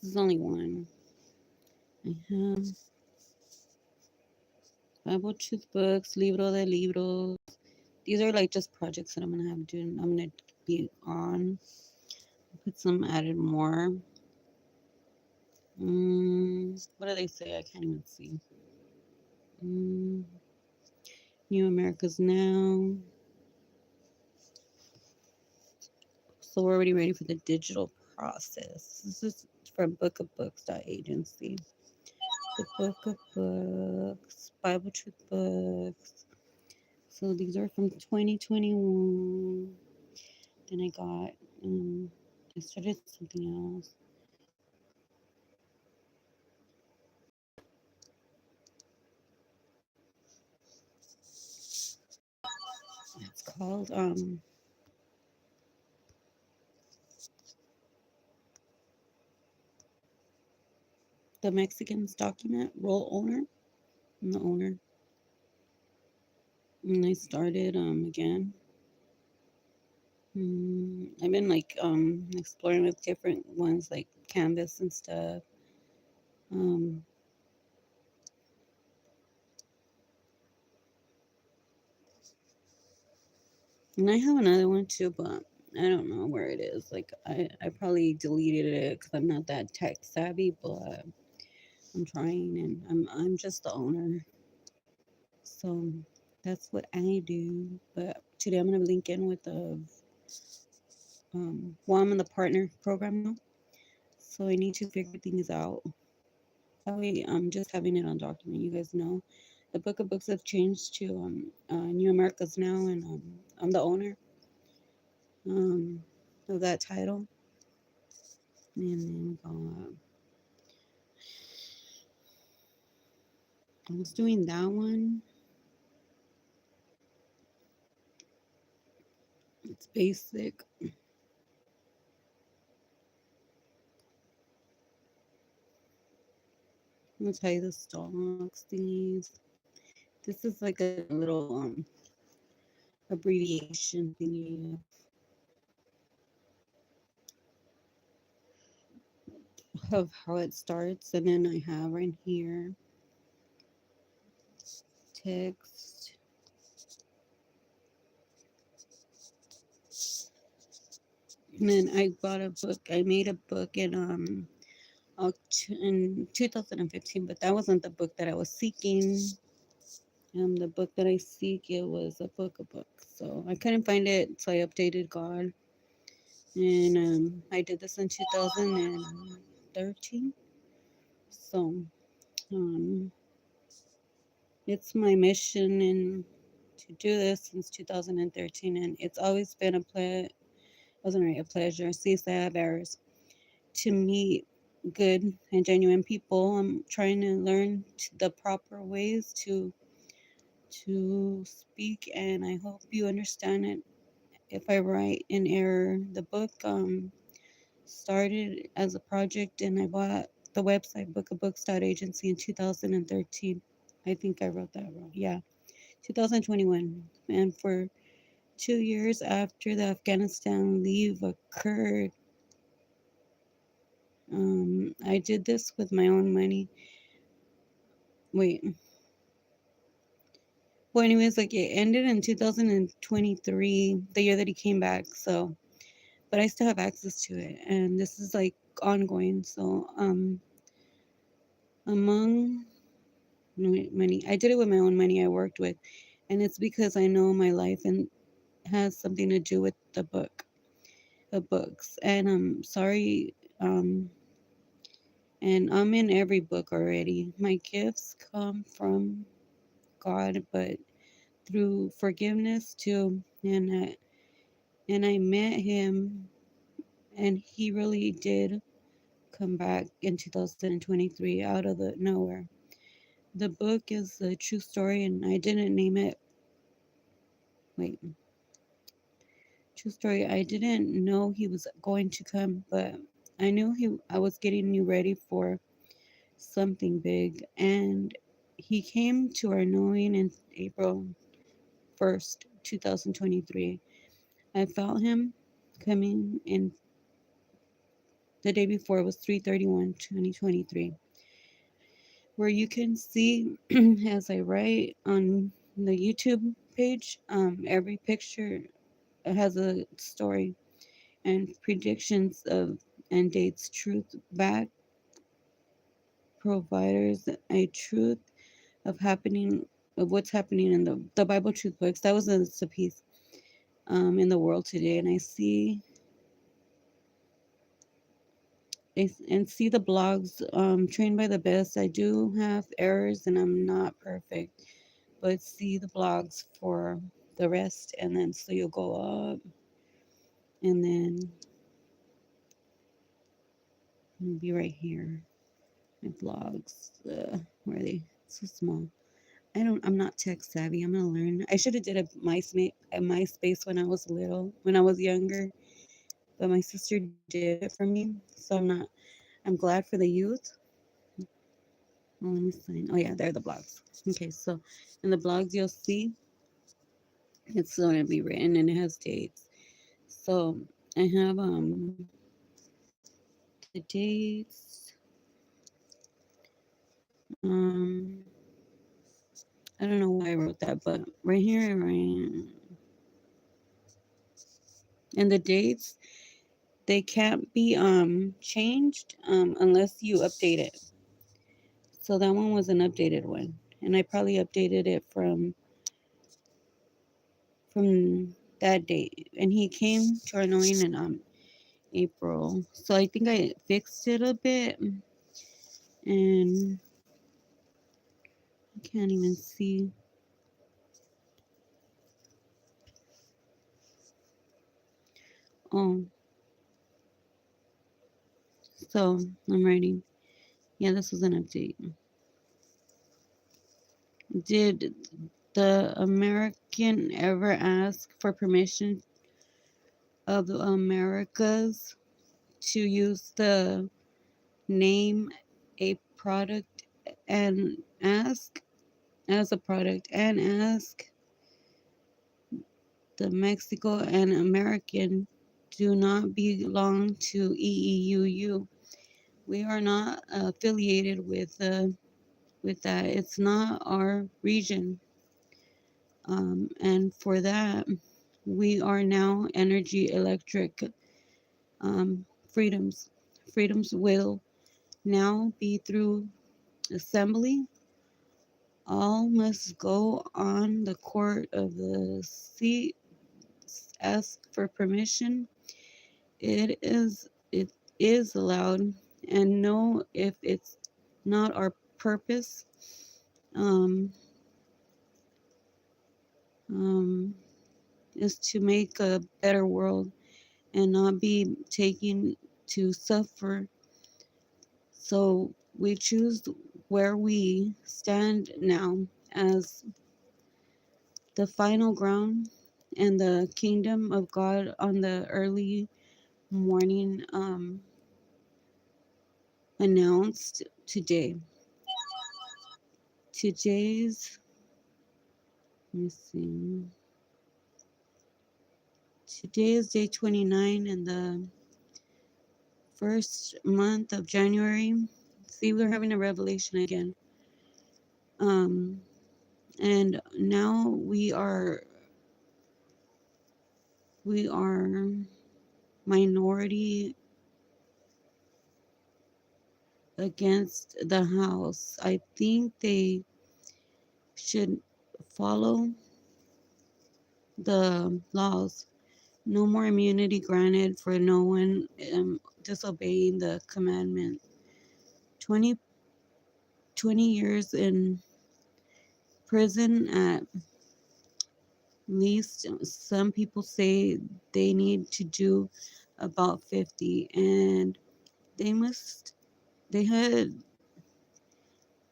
This is only one. I have Bible Truth Books, Libro de Libros. These are like just projects that I'm gonna have to. I'm gonna be on. Put some added more. What do they say? I can't even see. Mm, New America's Now. So we're already ready for the digital process. This is from BookOfBooks.agency. The Book of Books, Bible Truth Books. So these are from 2021. Then I got, I started something else. It's called The Mexicans Document Role Owner. I'm the owner. And I started again. I've been like exploring with different ones like Canvas and stuff. Um, and I have another one too, but I don't know where it is. Like I probably deleted it because I'm not that tech savvy, but I'm trying and I'm just the owner. So that's what I do. But today I'm gonna link in with the well, I'm in the partner program now, so I need to figure things out. That way, I'm just having it on document. You guys know, the Book of Books have changed to New Americas Now, and I'm the owner um, of that title. And then we got, I was doing that one. It's basic. I'm gonna tell you the stocks things. This is like a little abbreviation thingy of how it starts, and then I have right here text. And then I bought a book. I made a book in 2015, but that wasn't the book that I was seeking. The book that I seek, it was a book of books. So I couldn't find it, so I updated God, and I did this in 2013. So um, it's my mission and to do this since 2013, and it's always been wasn't really a pleasure. See, I have errors to meet good and genuine people. I'm trying to learn the proper ways to speak, and I hope you understand it. If I write in error, the book started as a project, and I bought the website BookOfBooks.agency in 2013. I think I wrote that wrong. Yeah, 2021, and for 2 years after the Afghanistan leave occurred, I did this with my own money. Wait. Well, anyways, like it ended in 2023, the year that he came back. So, but I still have access to it, and this is like ongoing. So, among money, I did it with my own money I worked with, and it's because I know my life and has something to do with the books. And I'm sorry, and I'm in every book already. My gifts come from God, but through forgiveness too, and I met him, and he really did come back in 2023 out of the nowhere. The book is a true story, and I didn't name it. Wait, true story. I didn't know he was going to come, but I knew I was getting you ready for something big, and he came to our knowing in April 1st, 2023. I felt him coming in The day before was 3/31/2023, where you can see as I write on the YouTube page, every picture has a story and predictions of and dates truth back providers a truth of happening of what's happening in the Bible truth books. That was a piece in the world today, and and see the blogs trained by the best. I do have errors and I'm not perfect, but see the blogs for the rest, and then so you'll go up, and then it'll be right here. My blogs, where are they? So small. I'm not tech savvy. I'm gonna learn. I should have did a MySpace when I was little, when I was younger, but my sister did it for me, so I'm glad for the youth. Oh, let me sign. Oh yeah, they're the blogs. Okay, so in the blogs you'll see it's going to be written and it has dates. So I have the dates. Um, I don't know why I wrote that, but right here, right, and the dates they can't be changed unless you update it. So that one was an updated one, and I probably updated it from that date. And he came to our knowing in April. So I think I fixed it a bit, and I can't even see. Oh, so I'm writing. Yeah, this was an update. Did the American ever ask for permission of the Americas to use the name a product and ask as a product and ask the Mexico and American do not belong to EEUU. We are not affiliated with that. It's not our region. And for that, we are now energy electric um, freedoms. Freedoms will now be through assembly. All must go on the court of the seat, ask for permission. It is allowed, and know if it's not our purpose. Um, um, is to make a better world and not be taken to suffer. So we choose where we stand now as the final ground and the kingdom of God on the early morning announced today. Today's, let me see, today is day 29 in the first month of January. See, we're having a revelation again. Um, and now we are minority against the House. I think they should follow the laws. No more immunity granted for no one disobeying the commandment. 20, 20 years in prison at least. Some people say they need to do about 50, and they must, they had,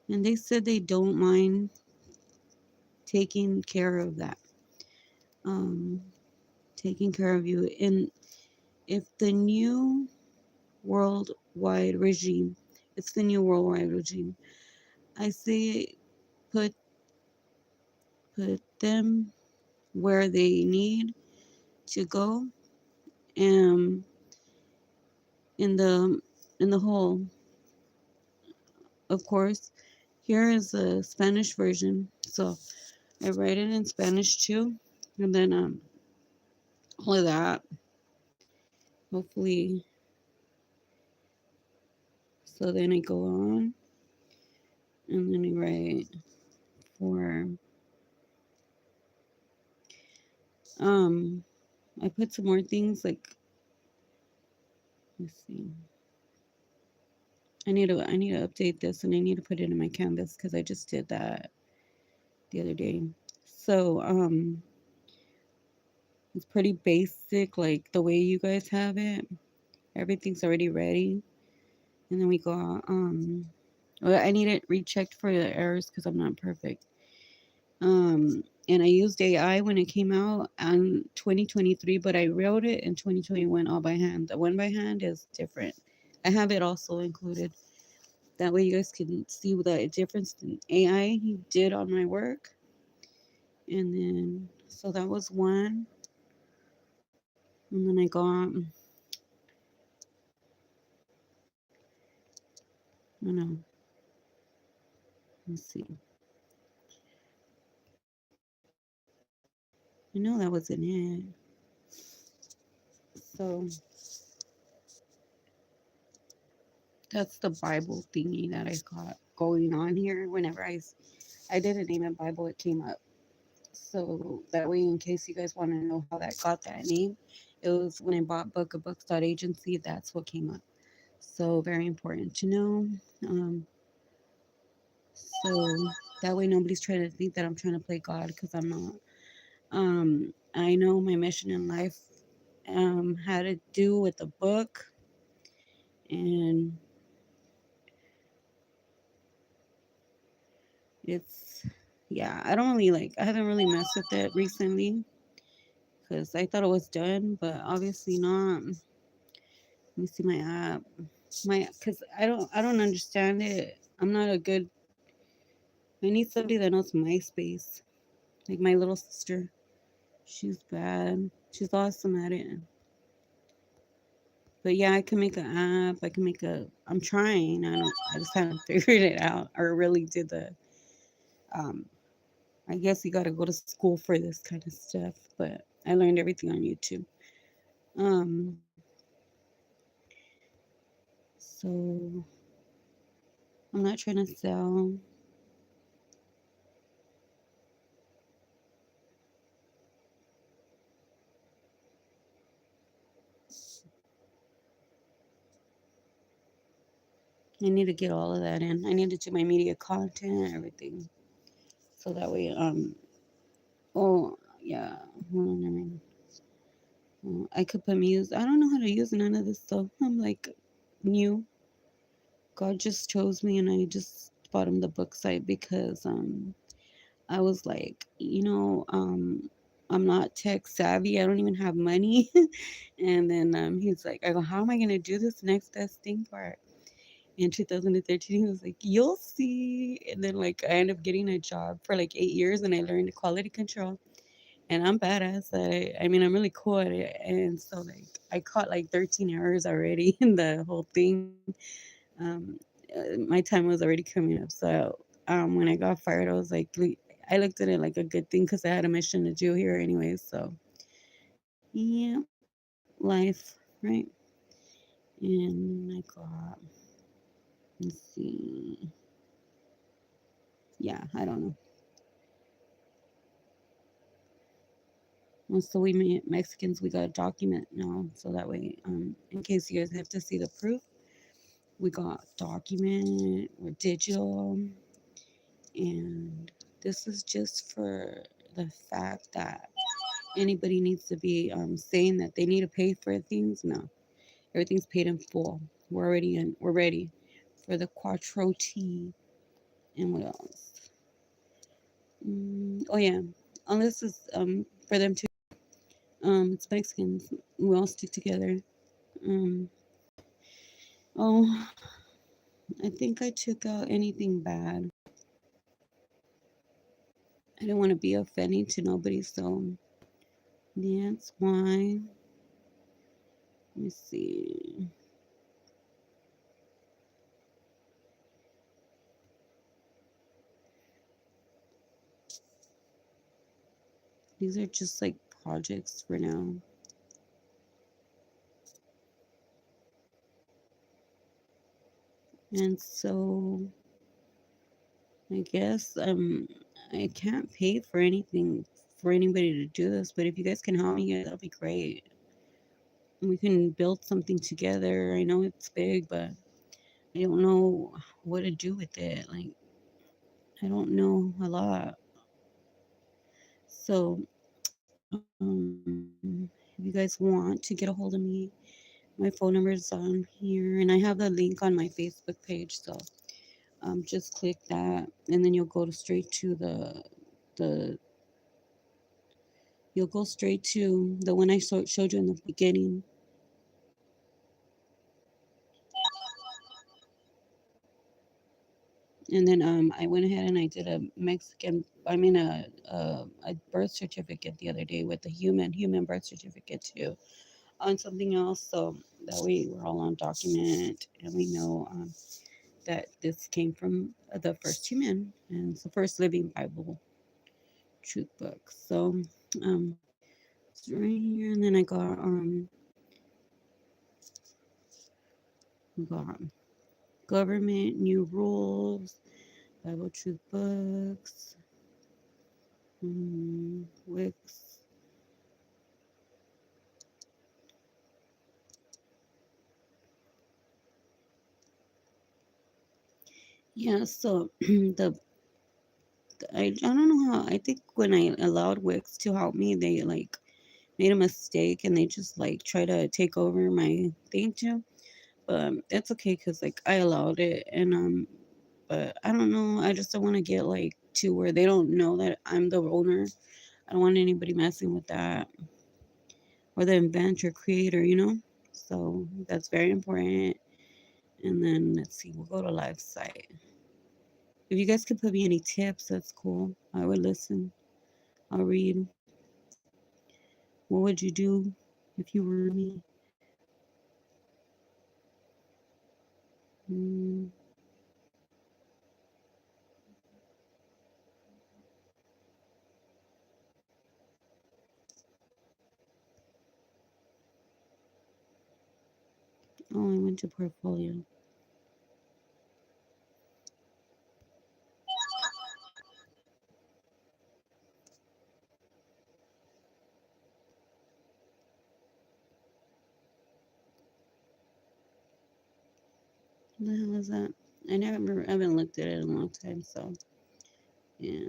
and they said they don't mind taking care of that, um, taking care of you. And if the new worldwide regime, it's the new worldwide regime, I say put put them where they need to go. Um, in the whole. Of course, here is the Spanish version. So I write it in Spanish too, and then all of that. Hopefully, so then I go on, and then I write for um. I put some more things like, let's see. I need to update this, and I need to put it in my canvas because I just did that the other day. So it's pretty basic, like the way you guys have it. Everything's already ready, and then we go. Well, I need it rechecked for the errors because I'm not perfect. And I used AI when it came out in 2023, but I wrote it in 2021 all by hand. The one by hand is different. I have it also included. That way you guys can see the difference in AI did on my work. And then, so that was one. And then I got, I don't know, let's see. I know that wasn't it. So that's the Bible thingy that I got going on here. Whenever I didn't name it Bible, it came up. So that way, in case you guys want to know how that got that name, it was when I bought BookOfBooks.agency. That's what came up. So very important to know. Um, so that way, nobody's trying to think that I'm trying to play God because I'm not. I know my mission in life had to do with the book, and it's yeah. I don't really like. I haven't really messed with it recently because I thought it was done, but obviously not. Let me see my app. My because I don't understand it. I'm not a good. I need somebody that knows MySpace, like my little sister. She's bad. She's awesome at it. But yeah, I can make an app. I can make a. I'm trying. I don't. I just haven't figured it out or really did the. Um, I guess you got to go to school for this kind of stuff. But I learned everything on YouTube. Um. So I'm not trying to sell. I need to get all of that in. I need to do my media content, everything, so that way. Oh yeah. Hold on a minute. I could put music. I don't know how to use none of this stuff. I'm like new. God just chose me, and I just bought him the book site because I was like, I'm not tech savvy. I don't even have money. And then he's like, I go, how am I gonna do this next best thing for it? In 2013, he was like, you'll see. And then like I ended up getting a job for like 8 years, and I learned quality control. And I'm badass at it. I mean, I'm really cool at it. And so like I caught like 13 errors already in the whole thing. Um, my time was already coming up. So when I got fired, I was like, I looked at it like a good thing because I had a mission to do here anyways. So yeah, life, right? And I got, let's see. Yeah, I don't know. Well, so we Mexicans, we got a document now. So that way, in case you guys have to see the proof, we got document, we're digital, and this is just for the fact that anybody needs to be saying that they need to pay for things. No, everything's paid in full. We're already in. We're ready for the Quattro T. And what else? Oh yeah, all this is for them too. It's Mexicans. We all stick together. Um, oh, I think I took out anything bad. I didn't want to be offending to nobody, so that's why. Let me see. These are just like projects for now. And so I guess I can't pay for anything for anybody to do this, but if you guys can help me, yeah, that'll be great. We can build something together. I know it's big, but I don't know what to do with it. Like I don't know a lot. So if you guys want to get a hold of me, my phone number is on here, and I have the link on my Facebook page. So just click that, and then the you'll go straight to the one I showed you in the beginning. And then I went ahead and I did a a birth certificate the other day with a human birth certificate too on something else. So that way we're all on document and we know that this came from the first human and it's the first living Bible truth book. So um, it's right here, and then we got government new rules, Bible truth books, Wix. Yeah, so I don't know how. I think when I allowed Wix to help me, they like made a mistake and they just like try to take over my thing too. But it's okay because like I allowed it, and but I don't know. I just don't want to get like to where they don't know that I'm the owner. I don't want anybody messing with that or the inventor creator. So that's very important. And then let's see, we'll go to live site. If you guys could put me any tips, that's cool. I would listen. I'll read. What would you do if you were me? Mm, oh, I went to portfolio. What the hell is that? I haven't looked at it in a long time, so yeah.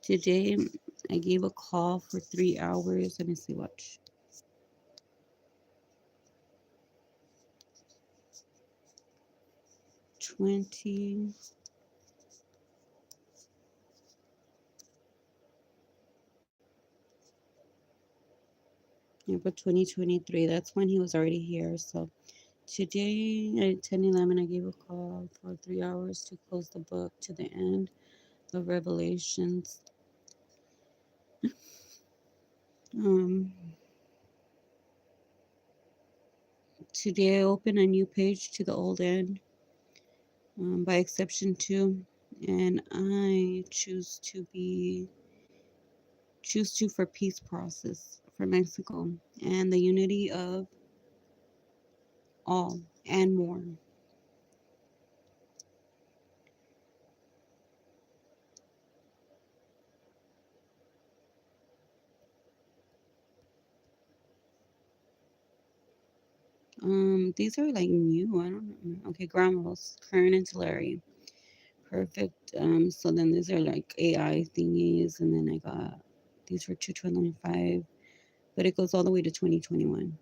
Today I gave a call for 3 hours. Let me see, watch. 20, April 2023. That's when he was already here. So today at 10:11, I gave a call for 3 hours to close the book to the end of Revelations. Um, Today I open a new page to the old end, by exception two, and I choose to for peace process for Mexico and the unity of all and more. These are like new. I don't know. Okay, ground rules, current and Tulare. Perfect. So then these are like AI thingies, and then I got these for 225, but it goes all the way to 2021.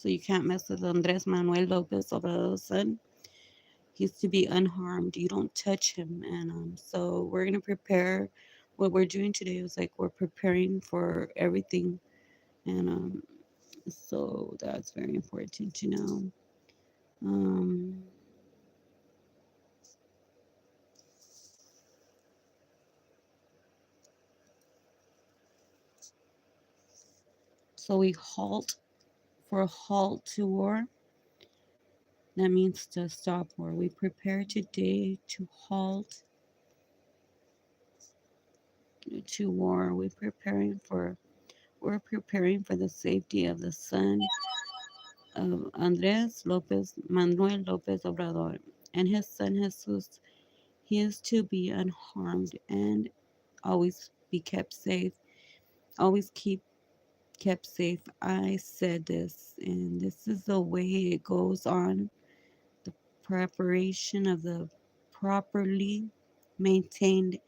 So you can't mess with Andres Manuel Lopez Obrador's son. He's to be unharmed. You don't touch him. And so we're gonna prepare. What we're doing today is like we're preparing for everything, and so that's very important to know. Um, so we halt for a halt to war. That means to stop war. We prepare today to halt to war. We're preparing for the safety of the son of Andres Lopez Manuel Lopez Obrador and his son Jesus. He is to be unharmed and always be kept safe. Always kept safe. I said this, and this is the way it goes on. The preparation of the properly maintained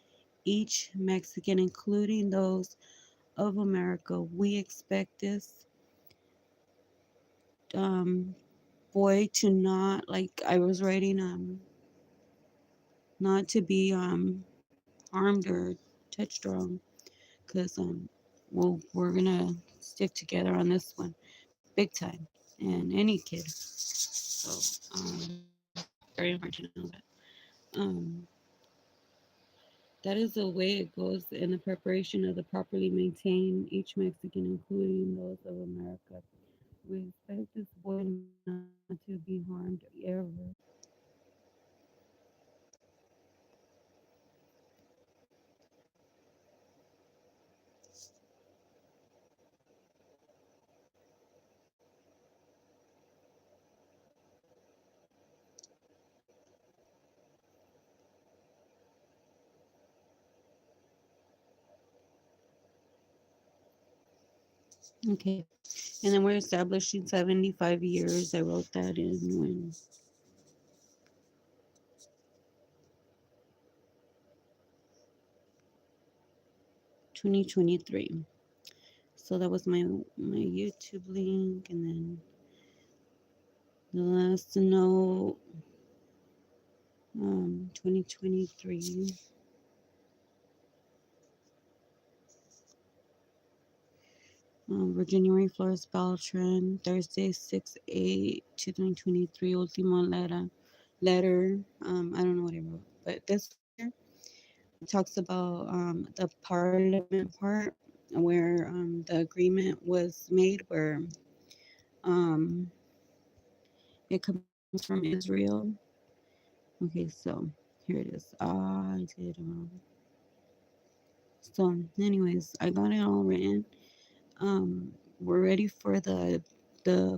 each Mexican, including those of America. We expect this um, boy to not, like I was writing, not to be harmed or touched wrong, because we're gonna stick together on this one, big time, and any kid. So very important to know that. Um, that is the way it goes in the preparation of the properly maintained each Mexican, including those of America. We expect this boy not to be harmed ever. Okay. And then we're establishing 75 years. I wrote that in when 2023. So that was my YouTube link, and then the last note, 2023. Virginia Flores Beltran, Thursday, 6/8/2023. Ultimo letter. I don't know what I wrote, but this one here talks about the parliament part where the agreement was made, where um, it comes from Israel. Okay, so here it is. I did. So, anyways, I got it all written. Um, we're ready for the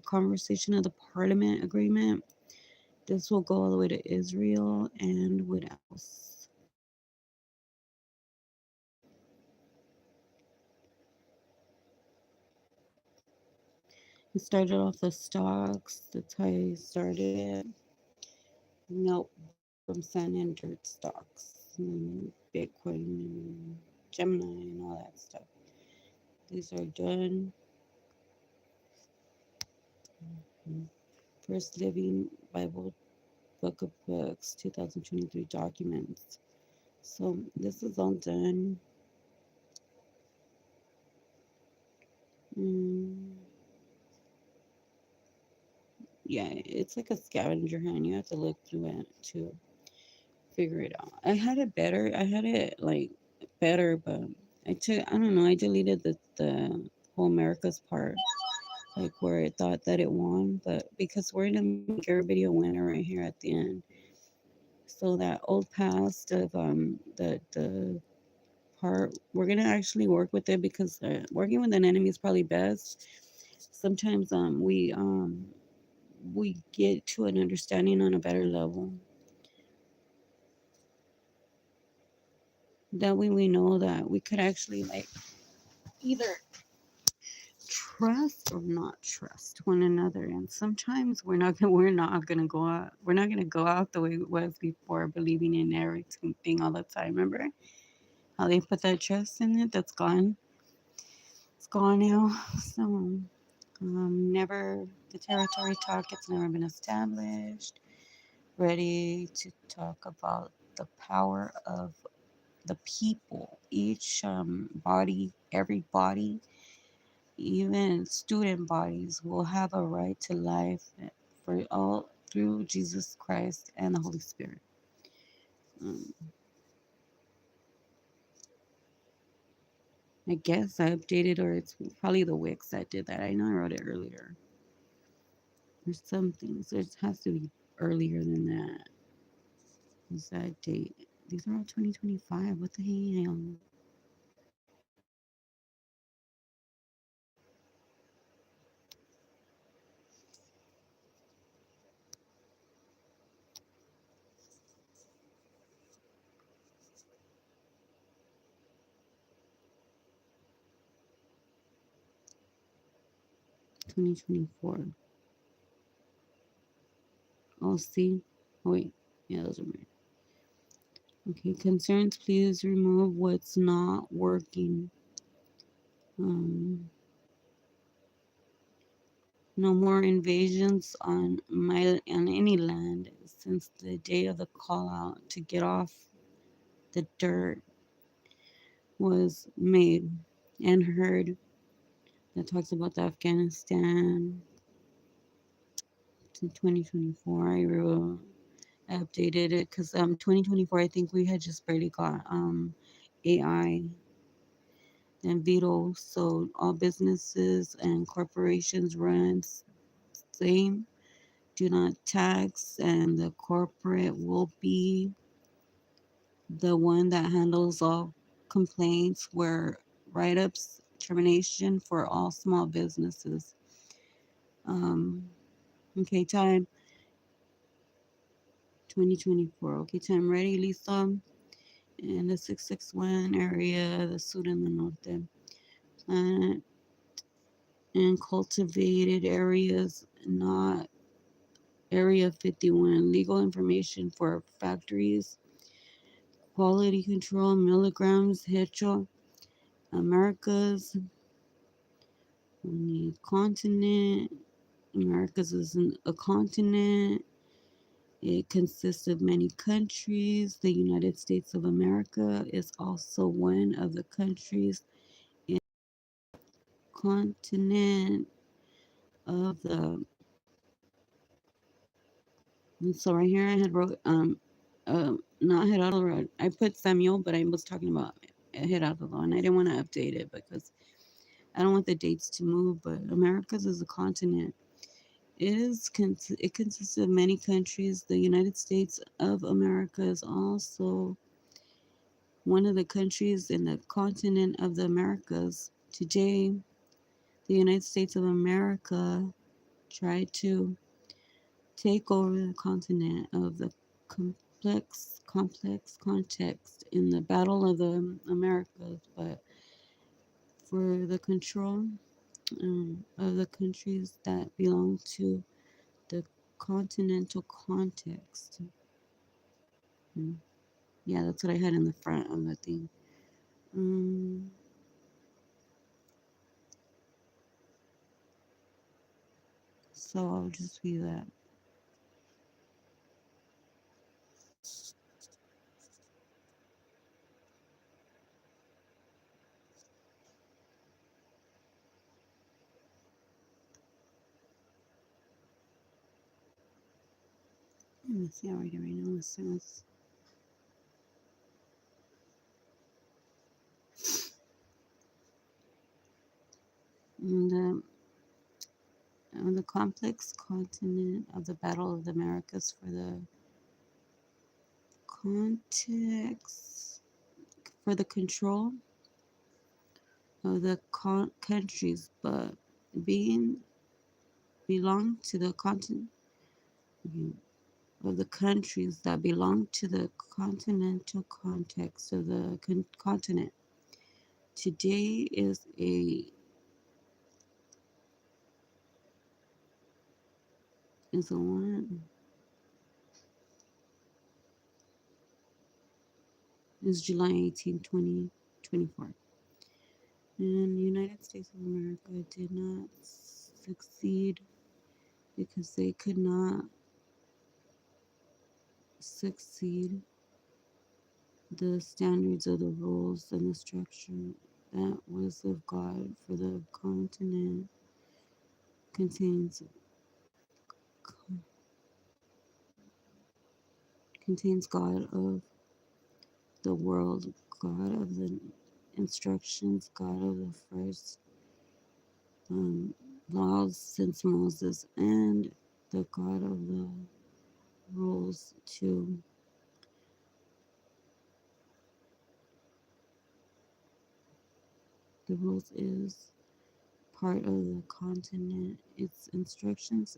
conversation of the Parliament agreement. This will go all the way to Israel and what else? It started off the stocks. That's how I started it. Nope, from Sun and Dirt stocks, and Bitcoin and Gemini and all that stuff. These are done. First Living Bible Book of Books 2023 documents. So this is all done. Mm, yeah, it's like a scavenger hunt. You have to look through it to figure it out. I had it better. I had it like better, but I don't know. I deleted the whole America's part, like where it thought that it won, but because we're gonna make everybody a winner right here at the end. So that old past of the part, we're gonna actually work with it because working with an enemy is probably best. Sometimes we get to an understanding on a better level. That way we know that we could actually like either trust or not trust one another. And sometimes we're not gonna go out the way it was before, believing in everything all the time. Remember how they put that trust in it? That's gone. It's gone now. So Never, the territory talk, it's never been established. Ready to talk about the power of the people. Each body, every body, even student bodies, will have a right to life for all through Jesus Christ and the Holy Spirit. Um, I guess I updated, or it's probably the Wix that did that. I know I wrote it earlier. There's some things. There has to be earlier than that. Is that date? These are all 2025. What the hell? 2024. Oh, see. Oh, wait. Yeah, those are mine. Okay, concerns, please remove what's not working. Um, no more invasions on any land since the day of the call out to get off the dirt was made and heard. That talks about the Afghanistan to 2024. I updated it because 2024, I think we had just barely got AI and veto, so all businesses and corporations run same, do not tax, and the corporate will be the one that handles all complaints where write-ups termination for all small businesses. um okay, time 2024. Okay, time ready, Lisa. In the 661 area, the Sur and the Norte. Plant and cultivated areas, not Area 51. Legal information for factories, quality control, milligrams, Hecho, Americas, only continent. Americas isn't a continent. It consists of many countries. The United States of America is also one of the countries in the continent of the. So right here I had wrote not Gerardo. I put Samuel, but I was talking about Gerardo, and I didn't want to update it because I don't want the dates to move. But Americas is a continent. It consists of many countries. The United States of America is also one of the countries in the continent of the Americas. Today, the United States of America tried to take over the continent of the complex context in the Battle of the Americas, but for the control of the countries that belong to the continental context. Mm, yeah, that's what I had in the front of the thing. Um, so I'll just read that. Let me see, I'll read it right now. It says, the complex continent of the Battle of the Americas for the context, for the control of the countries, but being belong to the continent of the countries that belong to the continental context of the continent. Today is a one is July 18, 2024. And the United States of America did not succeed because they could not succeed the standards of the rules and the structure that was of God for the continent contains God of the world, God of the instructions, God of the first laws since Moses, and the God of the rules too. The rules is part of the continent. Its instructions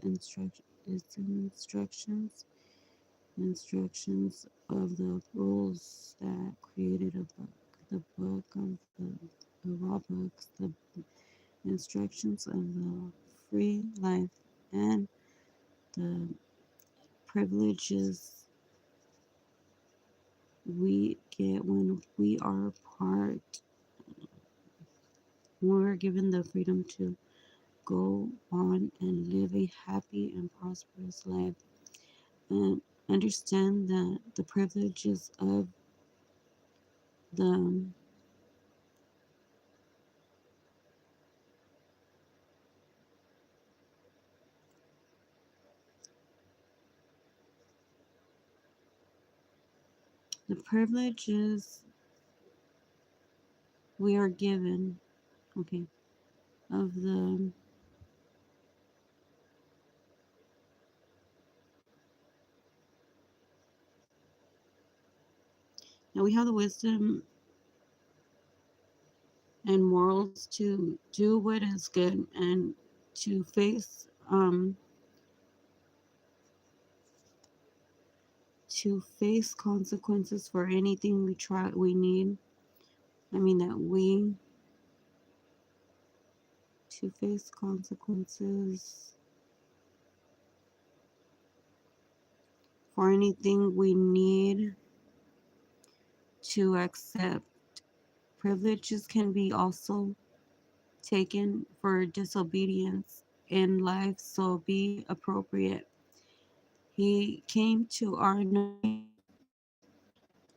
of the rules that created a book, the book of the raw books, the instructions of the free life, and the privileges we get when we're given the freedom to go on and live a happy and prosperous life, and understand that the privileges of the privileges we are given, okay, of the now we have the wisdom and morals to do what is good and to face consequences for anything we need. I mean that we to face consequences for anything we need to accept. Privileges can be also taken for disobedience in life, so be appropriate. He came to our knowledge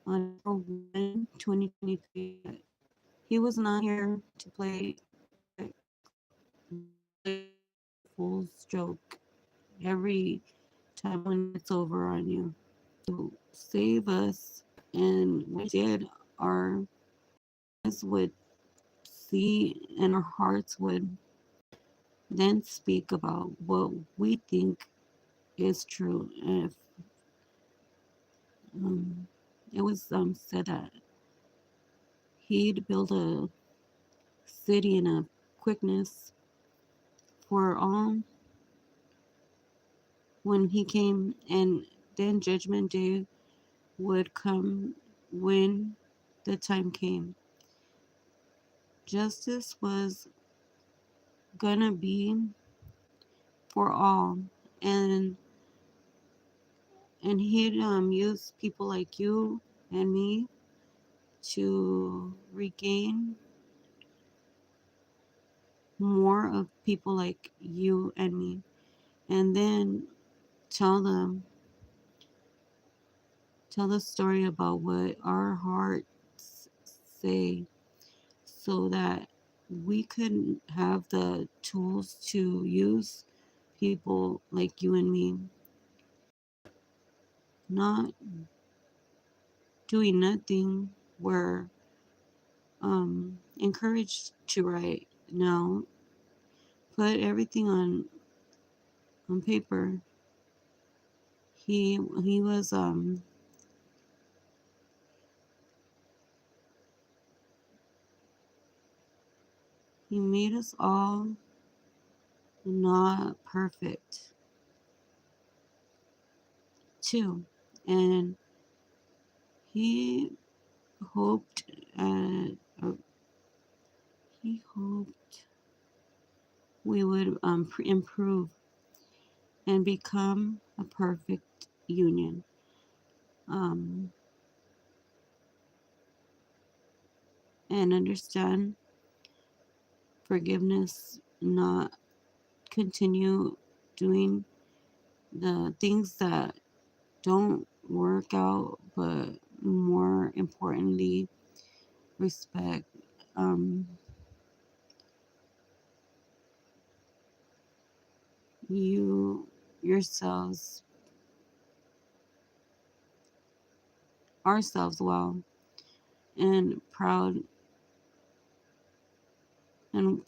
on April 1, 2023. He was not here to play a fool's joke every time when it's over on you. To save us, and we did, our eyes would see and our hearts would then speak about what we think is true. If it was said that he'd build a city in a quickness for all when he came, and then judgment day would come when the time came. Justice was gonna be for all, and he'd use people like you and me to regain more of people like you and me, and then tell them tell the story about what our hearts say, so that we could have the tools to use people like you and me, not doing nothing. We're encouraged to write. No, put everything on paper. He was he made us all not perfect too, and he hoped uh, he hoped we would improve and become a perfect union. Um, and understand forgiveness, not continue doing the things that don't work out, but more importantly, respect um, you yourselves, ourselves well, and proud and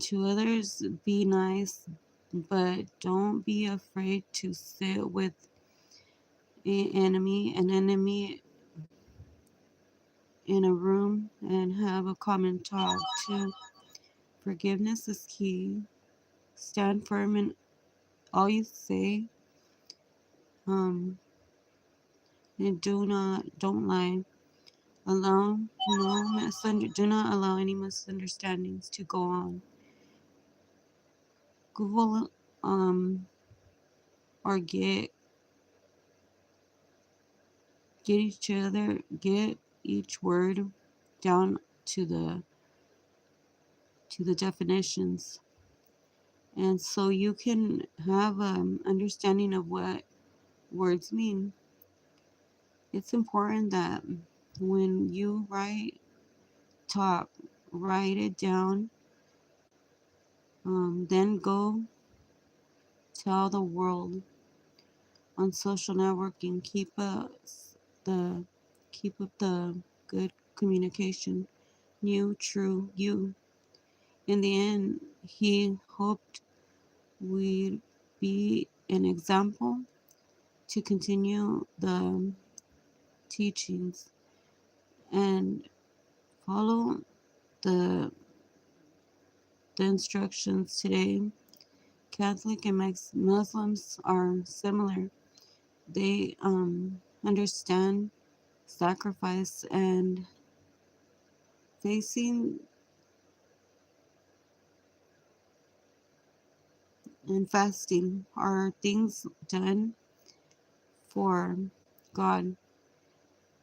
to others be nice, but don't be afraid to sit with an enemy in a room and have a common talk too. Forgiveness is key. Stand firm in all you say, um, and don't lie. Do not allow any misunderstandings to go on. Google or get each word down to the definitions, and so you can have understanding of what words mean. It's important that when you talk, write it down, then go tell the world on social networking. The keep up the good communication. True you. In the end, he hoped we'd be an example to continue the teachings and follow the the instructions today. Catholic and Muslims are similar. They understand sacrifice and facing and fasting are things done for God,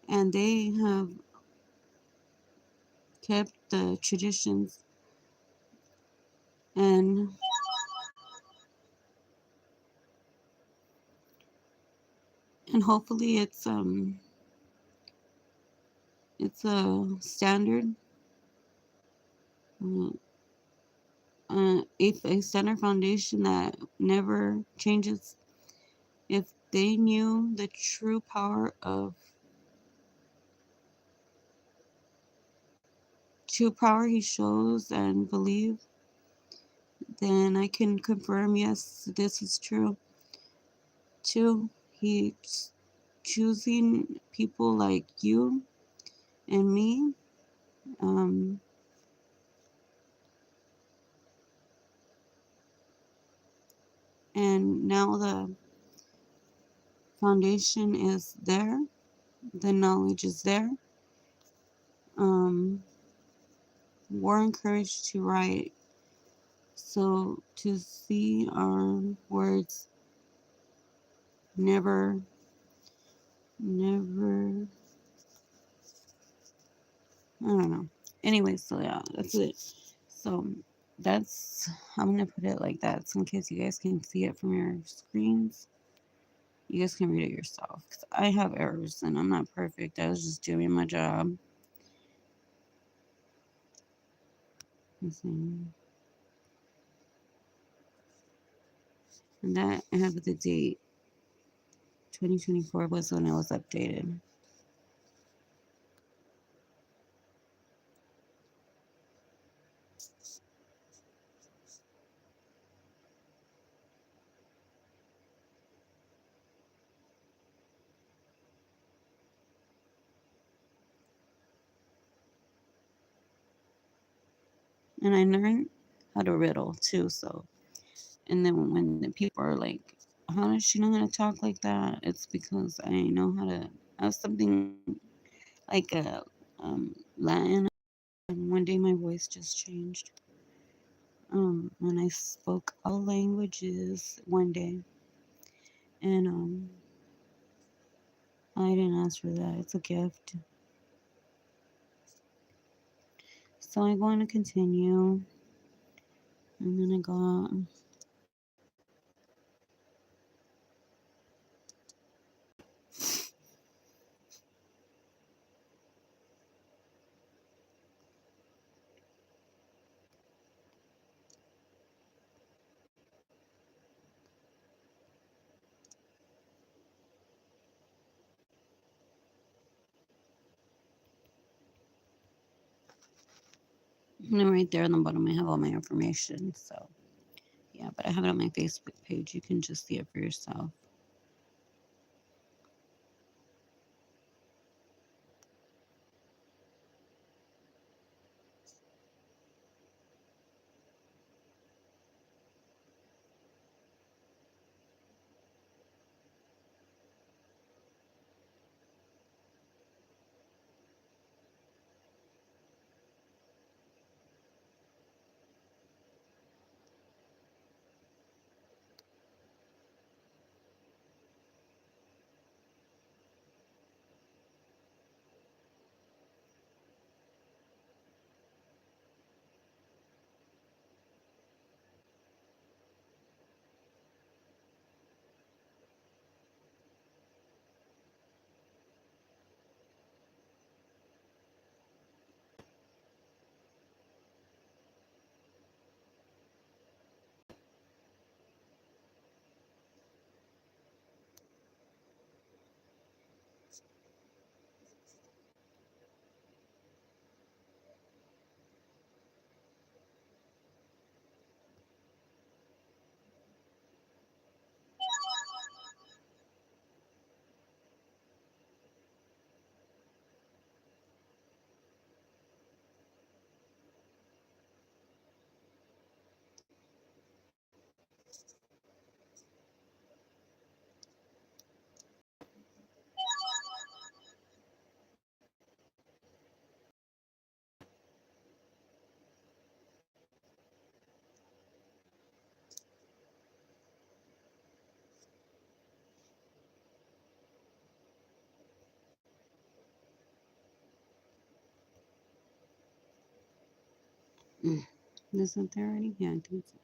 and they have kept the traditions, and hopefully it's a standard, uh, a standard foundation that never changes. If they knew the true power he shows and believe, then I can confirm, yes, this is true. Two, he's choosing people like you and me. Um, and now the foundation is there, the knowledge is there. Um, we're encouraged to write. So to see our words never, never, I don't know. Anyway, so yeah, that's it. So I'm gonna put it like that, so in case you guys can see it from your screens, you guys can read it yourself. Cause I have errors and I'm not perfect. I was just doing my job. And that I have the date 2024 was when it was updated. And I learned how to riddle too. So, and then when the people are like, how does she know how to talk like that? It's because I know how to have something like a Latin. And one day my voice just changed. And I spoke all languages one day. And I didn't ask for that. It's a gift. So I go on to continue, and then I got and then right there on the bottom I have all my information. So yeah, but I have it on my Facebook page. You can just see it for yourself. Mm. Isn't there already? Yeah, I think so.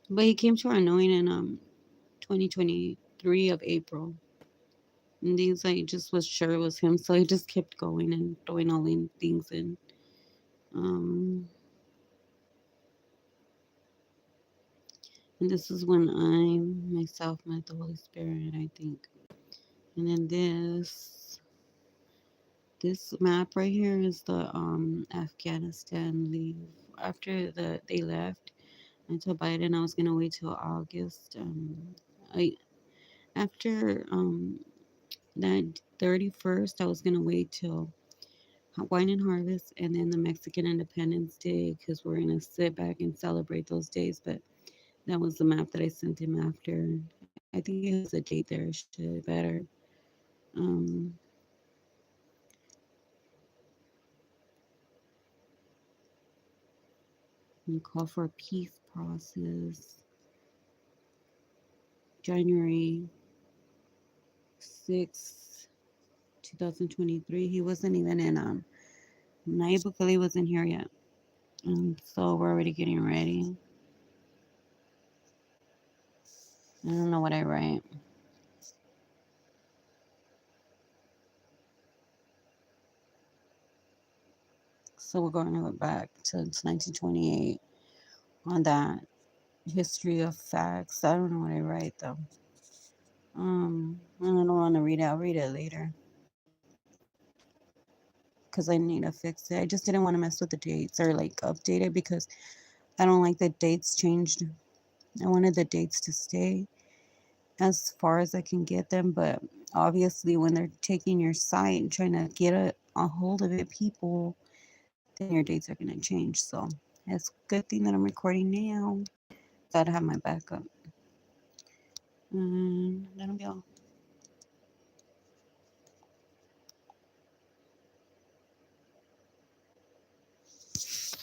But he came to our knowing in 2023 of April. And these I just was sure it was him, so I just kept going and throwing all in things in. Um, and this is when I myself met the Holy Spirit, I think. And then this map right here is the Afghanistan leave. After they left, I told Biden I was gonna wait till August. I after that 31st, I was gonna wait till Wine and Harvest and then the Mexican Independence Day because we're gonna sit back and celebrate those days. But that was the map that I sent him after. I think it has a date there. Should better. Um, and call for a peace process. January 6th, 2023. He wasn't even in Nayib Bukele wasn't here yet. So we're already getting ready. I don't know what I write. So we're going to go back to 1928 on that history of facts. I don't know what I write though. I don't want to read it. I'll read it later because I need to fix it. I just didn't want to mess with the dates or like update it because I don't like the dates changed I wanted the dates to stay as far as I can get them, but obviously when they're taking your site and trying to get a hold of it, people, then your dates are going to change. So it's a good thing that I'm recording now. Gotta have my backup. That'll be all.